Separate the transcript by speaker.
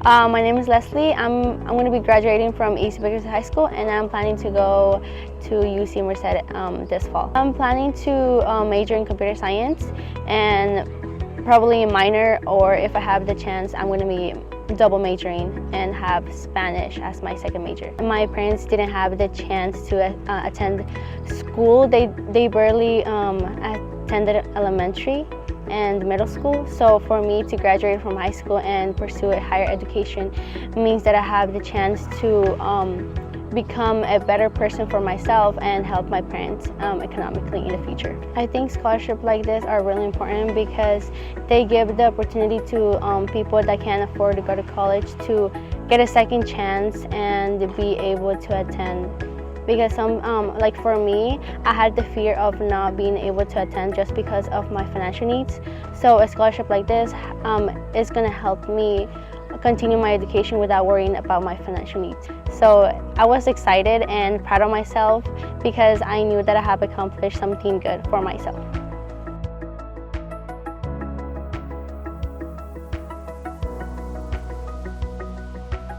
Speaker 1: My name is Leslie. I'm going to be graduating from East Bakersfield High School, and I'm planning to go to UC Merced this fall. I'm planning to major in computer science and probably a minor, or if I have the chance, I'm going to be double majoring and have Spanish as my second major. My parents didn't have the chance to attend school. They barely attended elementary and middle school. So for me to graduate from high school and pursue a higher education means that I have the chance to become a better person for myself and help my parents economically in the future. I think scholarships like this are really important because they give the opportunity to people that can't afford to go to college to get a second chance and be able to attend. Because like for me, I had the fear of not being able to attend just because of my financial needs. So a scholarship like this is going to help me continue my education without worrying about my financial needs. So I was excited and proud of myself because I knew that I have accomplished something good for myself.